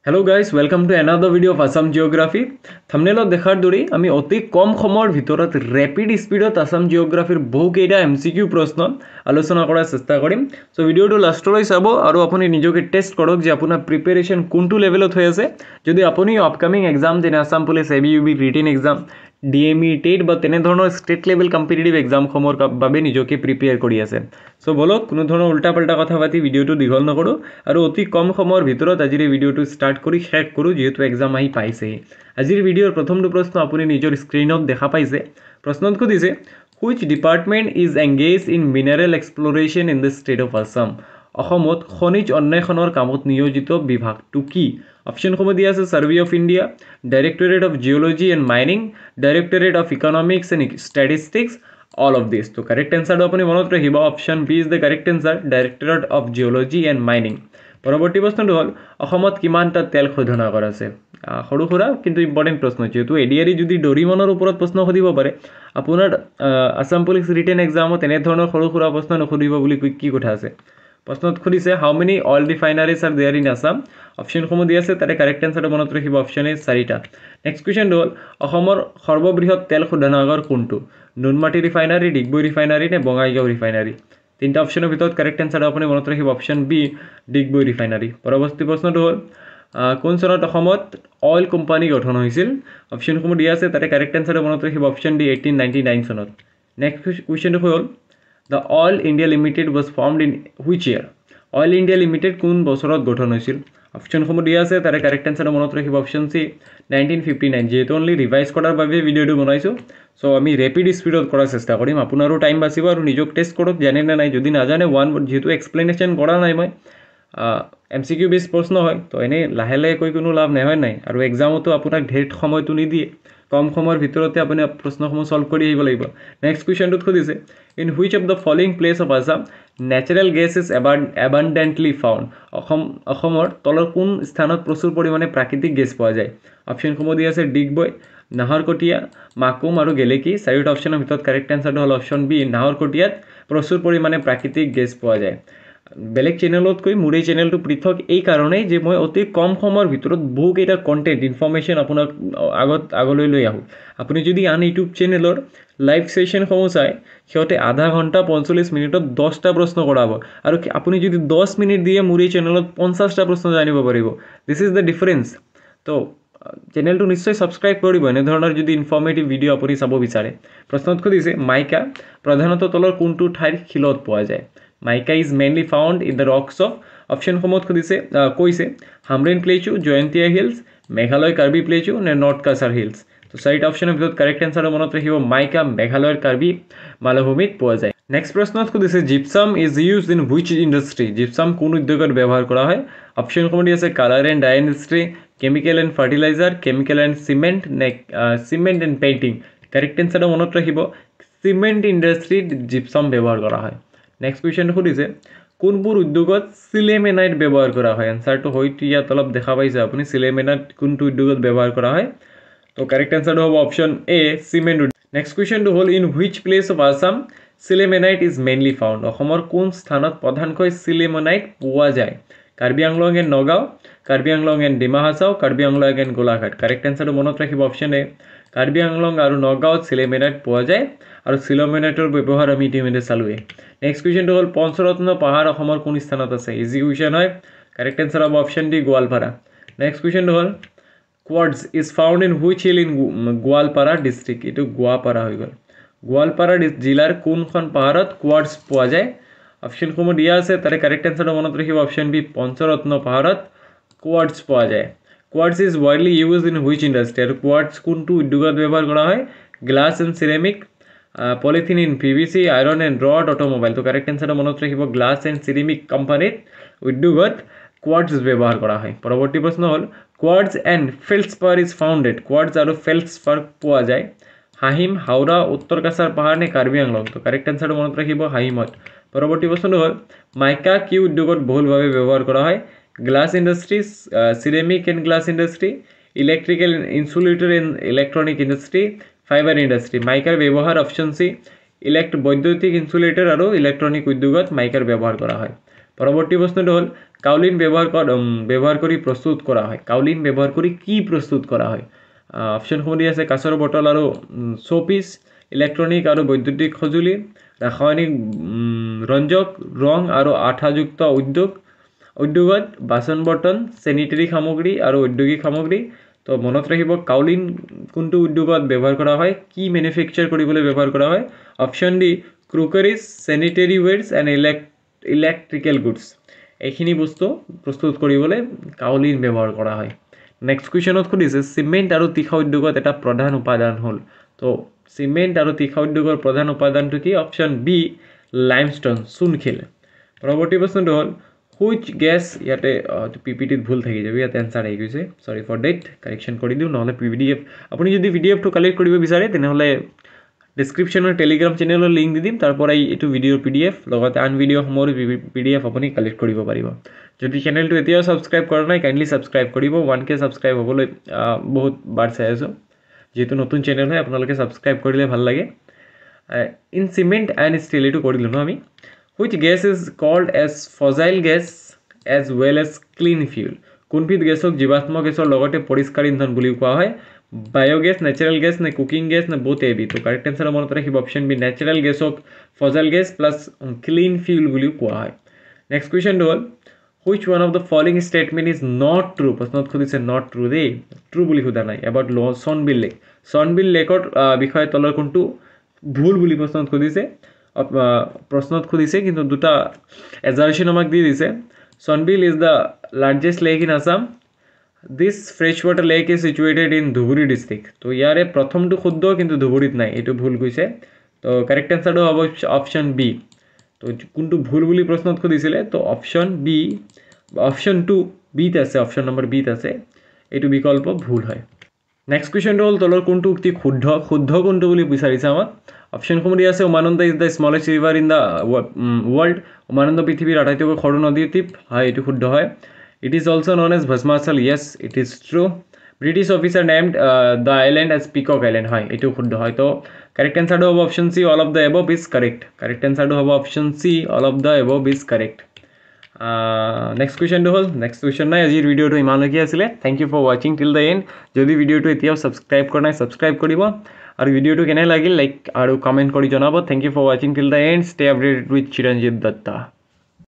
Hello guys, welcome to another video of Assam Geography. Thumbnail দেখাৰ দৰে আমি অতি কম সময়ৰ ভিতৰত ৰেপিড স্পীডত আসাম জিওগ্ৰাফিৰ বহু কেইটা এমসিকিউ প্ৰশ্ন আলোচনা কৰাৰ চেষ্টা কৰিম। সো ভিডিওটো লাষ্টলৈ চাব আৰু আপুনি নিজকে টেষ্ট কৰক যে আপোনাৰ প্ৰিপাৰেচন কোনটো লেভেলত হৈ আছে। যদি আপুনি আপকামিং এক্সাম যেনে Assam police ABUB written exam DME TET বা তেনে ধৰণৰ ষ্টেট লেভেল কম্পিটিটিভ এক্সামসমূহৰ বাবে নিজকে প্ৰিপেয়াৰ কৰি আছে। সো বলক কোনো ধৰণৰ উল্টা পাল্টা কথা পাতি ভিডিওটো দীঘল নকৰো আৰু অতি কম সময়ৰ ভিতৰত আজিৰ ভিডিওটো ষ্টাৰ্ট কৰি শেষ কৰো যেহেতু এক্সাম আহি পাইছে। আজিৰ ভিডিওৰ প্ৰথমটো প্ৰশ্ন আপুনি নিজৰ স্ক্ৰীনত দেখা পাইছে। প্ৰশ্নত কৈছে which department is engaged in mineral exploration in the state of Assam? অসমত খনিজ অন্বেষণৰ কামত নিয়োজিত বিভাগটো কি? অপশনসমূহ দিয়া আছে survey of India, directorate of geology and mining, directorate of economics and statistics, all of this. তো কাৰেক্ট অ্যান্সাৰটো আপুনি মনত ৰাখিব option B is the correct answer, directorate of geology and mining. পৰৱৰ্তী প্ৰশ্নটো হ'ল অসমত কিমানটা তেল শোধনাগাৰ আছে? সৰু সুৰা কিন্তু ইম্পৰ্টেণ্ট প্ৰশ্ন, যেহেতু এডিআৰই যদি ডৰিমনৰ ওপৰত প্ৰশ্ন সুধিব পাৰে আপোনাৰ আসাম পুলিচ ৰিটেন এক্সামত এনেধৰণৰ সৰু সুৰা প্ৰশ্ন নুসুধিব বুলি কি কথা আছে। প্ৰশ্নত সুধিছে how many oil refineries are there in Assam? অপশনসমূহ দিয়া আছে তাৰে কাৰেক্ট এন্সাৰটো মনত ৰাখিব অপশন এ 4টা। নেক্সট কুৱেশ্যনটো হ'ল অসমৰ সৰ্ববৃহৎ তেল শোধনাগাৰ কোনটো? নুনমাটি ৰিফাইনাৰী, ডিগবৈ ৰিফাইনাৰী নে বঙাইগাঁও ৰিফাইনাৰী? তিনিটা অপশনৰ ভিতৰত কাৰেক্ট এন্সাৰটো আপুনি মনত ৰাখিব অপশন বি ডিগবৈ ৰিফাইনাৰী। পৰৱৰ্তী প্ৰশ্নটো হ'ল কোন চনত অসমত অইল কোম্পানী গঠন হৈছিল? অপশনসমূহ দিয়া আছে তাৰে কাৰেক্ট এন্সাৰটো মনত ৰাখিব অপশন ডি 1899 চনত। নেক্সট কুৱেশ্যনটো হ'ল The Oil India Limited was formed in which year? Oil India Limited কোন বছৰত গঠন হৈছিল? অপশনসমূহ দিয়া আছে তাৰে কাৰেক্ট এন্সাৰটো মনত ৰাখিব অপশন সি 1959। যেহেতু অনলি ৰিভাইজ কৰাৰ বাবে ভিডিওটো বনাইছোঁ সো আমি ৰেপিড স্পীডত কৰাৰ চেষ্টা কৰিম, আপোনাৰো টাইম বাচিব আৰু নিজক টেষ্ট কৰক জানে নে নাই। যদি নাজানে যেহেতু এক্সপ্লেনেশ্যন কৰা নাই মই এমচিকিউ বেছ প্ৰশ্ন হয় তো এনেই লাহে লাহে কৈ কোনো লাভ নহয় নাই আৰু এক্সামতো আপোনাক ঢেৰ সময়টো নিদিয়ে, কম সময়ৰ ভিতৰতে আপুনি প্ৰশ্নসমূহ সলভ কৰি আহিব লাগিব। নেক্সট কুৱেশ্যনটোত সুধিছে in which of the following place of Assam natural gas is abundantly found? অসমৰ তলৰ কোন স্থানত প্ৰচুৰ পৰিমাণে প্ৰাকৃতিক গেছ পোৱা যায়? অপশ্যনসমূহ দিয়া আছে ডিগবৈ, নাহৰকটীয়া, মাকুম আৰু গেলেকী। চাৰিটা অপশ্যনৰ ভিতৰত কাৰেক্ট এন্সাৰটো হ'ল অপশ্যন বি নাহৰকটীয়াত প্ৰচুৰ পৰিমাণে প্ৰাকৃতিক গেছ পোৱা যায়। বেলেগ চেনেলতকৈ মোৰ এই চেনেলটো পৃথক এই কাৰণেই যে মই অতি কম সময়ৰ ভিতৰত বহুকেইটা কণ্টেণ্ট ইনফৰ্মেশ্যন আপোনাক আগলৈ লৈ আহোঁ। আপুনি যদি আন ইউটিউব চেনেলৰ লাইভ ছেশ্যনসমূহ চায় সিহঁতে আধা ঘণ্টা 45 মিনিটত 10টা প্ৰশ্ন কৰাব আৰু আপুনি যদি 10 মিনিট দিয়ে মোৰ এই চেনেলত 50টা প্ৰশ্ন জানিব পাৰিব। This is the difference. তো চেনেলটো নিশ্চয় ছাবস্ক্ৰাইব কৰিব এনেধৰণৰ যদি ইনফৰ্মেটিভ ভিডিঅ' আপুনি চাব বিচাৰে। প্ৰশ্নত সুধিছে মাইকা প্ৰধানতঃ তলৰ কোনটো ঠাইৰ শিলত পোৱা যায়? Mica is mainly found in the rocks of. অপশ্যনসমূহত কৈছে Hamren plateau, Jaintia hills, Meghalaya Karbi plateau নে নৰ্থ কাছাৰ হিলছ। তো চাৰিটা অপশ্যনৰ ভিতৰত কাৰেক্ট এন্সাৰটো মনত ৰাখিব মাইকা মেঘালয়ৰ কাৰ্বি মালভূমিত পোৱা যায়। নেক্সট প্ৰশ্নত সুধিছে gypsum is use in which industry? Gypsum কোন উদ্যোগত ব্যৱহাৰ কৰা হয়? অপশ্যনসমূহ দি আছে colour and dye industry, chemical and fertilizer, chemical and cement নে চিমেণ্ট এণ্ড পেইণ্টিং। কাৰেক্ট এন্সাৰটো মনত ৰাখিব চিমেণ্ট ইণ্ডাষ্ট্ৰিত জিপছাম ব্যৱহাৰ কৰা হয়। নেক্সট কুৱেশ্যনটো সুধিছে কোনবোৰ উদ্যোগত চিলেমেনাইট ব্যৱহাৰ কৰা হয়? এনচাৰটো হয়তো ইয়াত অলপ দেখা পাইছে আপুনি চিলেমেনাইট কোনটো উদ্যোগত ব্যৱহাৰ কৰা হয়। তো কাৰেক্ট এন্সাৰটো হ'ব অপশ্যন এ চিমেণ্ট। নেক্সট কুৱেশ্যনটো হ'ল in which place of Assam sillimanite is mainly found? অসমৰ কোন স্থানত প্ৰধানকৈ চিলেমেনাইট পোৱা যায়? Karbi Anglong and Nagaon, Karbi Anglong and Dima Hasao, Karbi Anglong and Golaghat. Correct এন্সাৰটো মনত ৰাখিব অপশ্যন এ কাৰ্বি আংলং আৰু নগাঁৱত চিলেমেনাইট পোৱা যায় আৰু চিলেমেনাইটৰ ব্যৱহাৰ আমি ইতিমধ্যে চালোৱে। নেক্সট কুৱেশ্যনটো হ'ল পঞ্চৰত্ন পাহাৰ অসমৰ কোন স্থানত আছে? ইজি কুৱেশ্যন হয়, কাৰেক্ট এন্সাৰ হ'ব অপশ্যন ডি গোৱালপাৰা। নেক্সট কুৱেশ্যনটো হ'ল quartz is found in which hill in Goalpara district? এইটো গোৱাপাৰা হৈ গ'ল। গোৱালপাৰা জিলাৰ কোনখন পাহাৰত কোৱাৰ্টজ পোৱা যায়? অপশ্যনসমূহ দিয়া আছে তাৰে কাৰেক্ট এন্সাৰটো মনত ৰাখিব অপশ্যন বি পঞ্চৰত্ন পাহাৰত কোৱাৰ্টজ পোৱা যায়। Quartz is widely use in which industry? আৰু কোৱাৰ্টজ কোনটো উদ্যোগত ব্যৱহাৰ কৰা হয়? Glass and ceramic, polythene in PVC, iron and rod, automobile. তো কাৰেক্ট এন্সাৰটো মনত ৰাখিব গ্লাছ এণ্ড চিৰেমিক কোম্পানীত উদ্যোগত কোৱাৰ্টজ ব্যৱহাৰ কৰা হয়। পৰৱৰ্তী প্ৰশ্ন হ'ল quartz and feldspar is founded? Quartz আৰু ফেল্ডস্পাৰ পোৱা যায় হাহিম, হাওৰা, উত্তৰ কাছাৰ পাহাৰ নে কাৰ্বি আংলং? তো কাৰেক্ট এন্সাৰটো মনত ৰাখিব হাহিমত। পৰৱৰ্তী প্ৰশ্নটো হ'ল মাইকা কি উদ্যোগত বহুলভাৱে ব্যৱহাৰ কৰা হয়? Glass industry, ceramic and glass industry, electrical insulator and electronic industry, fibre industry. মাইকাৰ ব্যৱহাৰ অপশ্যন চি বৈদ্যুতিক ইনচুলেটৰ আৰু ইলেক্ট্ৰনিক উদ্যোগত মাইকাৰ ব্যৱহাৰ কৰা হয়। পৰৱৰ্তী প্ৰশ্নটো হ'ল কাউলিন ব্যৱহাৰ কৰি প্ৰস্তুত কৰা হয় কাউলিন ব্যৱহাৰ কৰি কি প্ৰস্তুত কৰা হয় অপশ্যনসমূহ দি আছে কাঁচৰ বটল আৰু শ্ব'পিচ ইলেক্ট্ৰনিক আৰু বৈদ্যুতিক সঁজুলি ৰাসায়নিক ৰঞ্জক ৰং আৰু আঠাযুক্ত উদ্যোগত বাচন বৰ্তন চেনিটেৰী সামগ্ৰী আৰু ঔদ্যোগিক সামগ্ৰী তো মনত ৰাখিব কাউলিন কোনটো উদ্যোগত ব্যৱহাৰ কৰা হয় কি মেনুফেকচাৰ কৰিবলৈ ব্যৱহাৰ কৰা হয় option D crockeries sanitary wares and electrical goods এইখিনি বস্তু প্ৰস্তুত কৰিবলৈ কাউলিন ব্যৱহাৰ কৰা হয় নেক্সট কুৱেশ্যনত সুধিছে চিমেণ্ট আৰু তীখা উদ্যোগত এটা প্ৰধান উপাদান হ'ল তো চিমেণ্ট আৰু তীখা উদ্যোগৰ প্ৰধান উপাদানটো কি অপশ্যন বি লাইমষ্টোন চূণশিল পৰৱৰ্তী প্ৰশ্নটো হ'ল হুইচ গেছ ইয়াতে পিপিটিত ভুল থাকি যাব ইয়াতে এনচাৰ আহি গৈছে সৰি ফৰ ডেট কাৰেকশ্যন কৰি দিওঁ নহ'লে পিডিএফ আপুনি যদি পিডিএফটো কালেক্ট কৰিব বিচাৰে তেনেহ'লে ডিছক্ৰিপশ্যনৰ টেলিগ্ৰাম চেনেলৰ লিংক দি দিম তাৰ পৰাই এইটো ভিডিঅ'ৰ পিডিএফ লগতে আন ভিডিঅ'সমূহৰ পিডিএফ আপুনি কালেক্ট কৰিব পাৰিব যদি চেনেলটো এতিয়াও ছাবস্ক্ৰাইব কৰা নাই কাইণ্ডলি ছাবস্ক্ৰাইব কৰিব 1K ছাবস্ক্ৰাইব হ'বলৈ বহুত বাৰ চাই আছোঁ যেহেতু নতুন চেনেল হয় আপোনালোকে ছাবস্ক্ৰাইব কৰিলে ভাল লাগে ইন চিমেণ্ট এণ্ড ষ্টিল এইটো কৰিলোঁ ন আমি which gas is called as fossil gas as well as clean fuel কোনবিধ গেছক জীৱাশ্ম গেছৰ লগতে পৰিষ্কাৰ ইন্ধন বুলি কোৱা হয় বায়োগেছ নেচাৰেল গেছ নে কুকিং গেছ নে বোথ এবি তো কাৰেক্ট এনচাৰ মনত ৰাখিব অপশ্যন বি নেচাৰেল গেছক fossil gas plus clean fuel বুলিও কোৱা হয় নেক্সট কুৱেশ্যনটো হ'ল which one of the following statement is not true প্ৰশ্নত সুধিছে নট ট্ৰু দেই ট্ৰু বুলি সোধা নাই এবাউট চনবিল লেকৰ বিষয়ে তলৰ কোনটো ভুল বুলি প্ৰশ্নত সুধিছে কিন্তু দুটা এজাৰশ্যন আমাক দি দিছে Son Beel is the largest lake in Assam this fresh water lake is situated in Dhubri district তো ইয়াৰে প্ৰথমটো শুদ্ধ কিন্তু ধুবুৰীত নাই এইটো ভুল কৈছে তো কাৰেক্ট এনচাৰটো হ'ব অপশ্যন বি তো কোনটো ভুল বুলি প্ৰশ্নত সুধিছিলে তো অপশ্যন টু বিত আছে অপশ্যন নম্বৰ বিত আছে এইটো বিকল্প ভুল হয় নেক্সট কুৱেশ্যনটো হ'ল তলৰ কোনটো উক্তি শুদ্ধ কোনটো বুলি বিচাৰিছে আমাক অপশ্যনসমূহ দি আছে Umananda is the smallest river in the world Umananda পৃথিৱীৰ আটাইতকৈ সৰু নদীৰ টিপ হয় এইটো শুদ্ধ হয় it is also' known as Bhasmachal yes it is true British officer named the island as peacock island হয় এইটো শুদ্ধ হয় তো কাৰেক্ট এনচাৰটো হ'ব option C all of the above is correct correct এনচাৰটো হ'ব option C all of the above is correct next কুৱেশ্যনটো হ'ল নেক্সট কুৱেশ্যন নাই আজিৰ ভিডিঅ'টো ইমানলৈকে আছিলে থেংক ইউ ফৰ ৱাচিং টিল দ্য এণ্ড যদি ভিডিঅ'টো এতিয়াও ছাবস্ক্ৰাইব কৰা নাই ছাবস্ক্ৰাইব কৰিব আৰু ভিডিঅ'টো কেনে লাগিল লাইক আৰু কমেণ্ট কৰি জনাব থেংক ইউ ফৰ ৱাচিং till the end stay updated with Chiranjit Datta